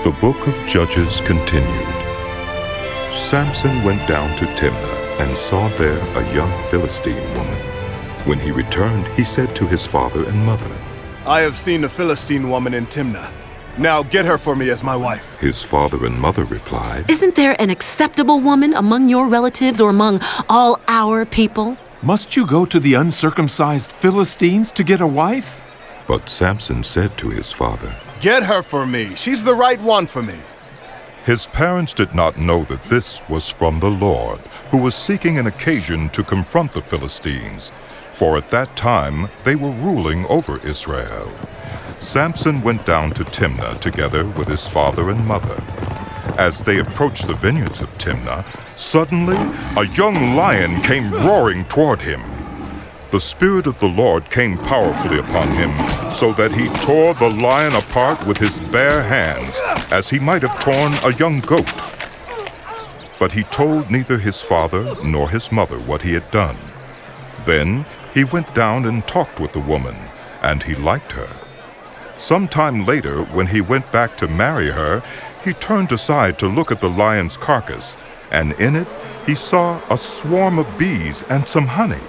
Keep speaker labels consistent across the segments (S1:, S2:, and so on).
S1: The book of Judges continued. Samson went down to Timnah and saw there a young Philistine woman. When he returned, he said to his father and mother,
S2: "I have seen a Philistine woman in Timnah. Now get her for me as my wife."
S1: His father and mother replied,
S3: "Isn't there an acceptable woman among your relatives or among all our people?"
S4: "Must you go to the uncircumcised Philistines to get a wife?"
S1: But Samson said to his father,
S2: "Get her for me. She's the right one for me."
S1: His parents did not know that this was from the Lord, who was seeking an occasion to confront the Philistines, for at that time they were ruling over Israel. Samson went down to Timnah together with his father and mother. As they approached the vineyards of Timnah, suddenly a young lion came roaring toward him. The Spirit of the Lord came powerfully upon him, so that he tore the lion apart with his bare hands, as he might have torn a young goat. But he told neither his father nor his mother what he had done. Then he went down and talked with the woman, and he liked her. Some time later, when he went back to marry her, he turned aside to look at the lion's carcass, and in it he saw a swarm of bees and some honey.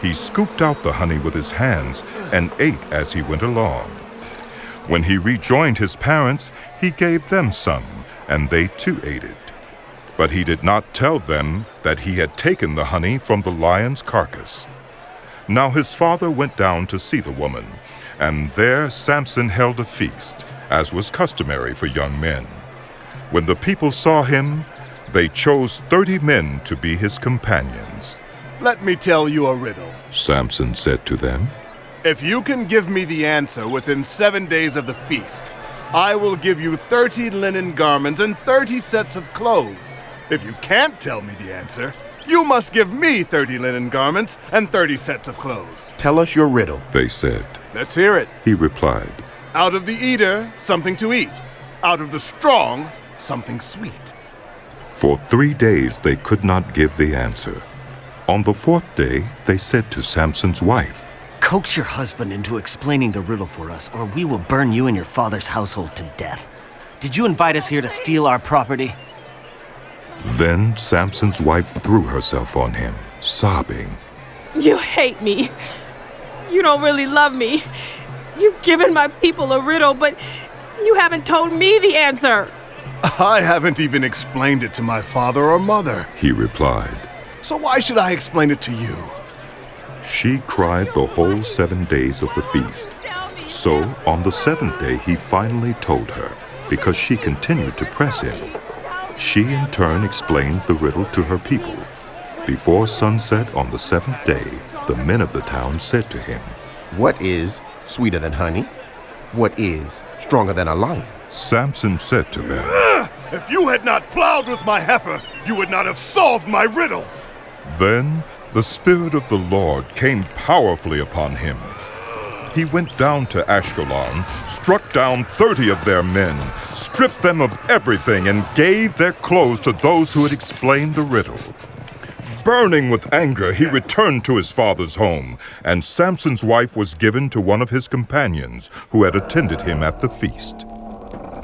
S1: He scooped out the honey with his hands and ate as he went along. When he rejoined his parents, he gave them some, and they too ate it. But he did not tell them that he had taken the honey from the lion's carcass. Now his father went down to see the woman, and there Samson held a feast, as was customary for young men. When the people saw him, they chose 30 men to be his companions.
S2: "Let me tell you a riddle,"
S1: Samson said to them.
S2: "If you can give me the answer within 7 days of the feast, I will give you 30 linen garments and 30 sets of clothes. If you can't tell me the answer, you must give me 30 linen garments and 30 sets of clothes."
S5: "Tell us your riddle,"
S1: They said.
S2: "Let's hear it.
S1: He replied,
S2: Out of the eater, something to eat. Out of the strong, something sweet."
S1: For 3 days they could not give the answer. On the 4th day, they said to Samson's wife,
S6: "Coax your husband into explaining the riddle for us, or we will burn you and your father's household to death. Did you invite us here to steal our property?"
S1: Then Samson's wife threw herself on him, sobbing.
S7: "You hate me. You don't really love me. You've given my people a riddle, but you haven't told me the answer."
S2: "I haven't even explained it to my father or mother.
S1: He replied.
S2: So why should I explain it to you?"
S1: She cried the whole 7 days of the feast. So on the 7th day he finally told her, because she continued to press him. She in turn explained the riddle to her people. Before sunset on the 7th day, the men of the town said to him,
S5: "What is sweeter than honey? What is stronger than a lion?"
S1: Samson said to them,
S2: "If you had not plowed with my heifer, you would not have solved my riddle."
S1: Then the Spirit of the Lord came powerfully upon him. He went down to Ashkelon, struck down 30 of their men, stripped them of everything, and gave their clothes to those who had explained the riddle. Burning with anger, he returned to his father's home, and Samson's wife was given to one of his companions who had attended him at the feast.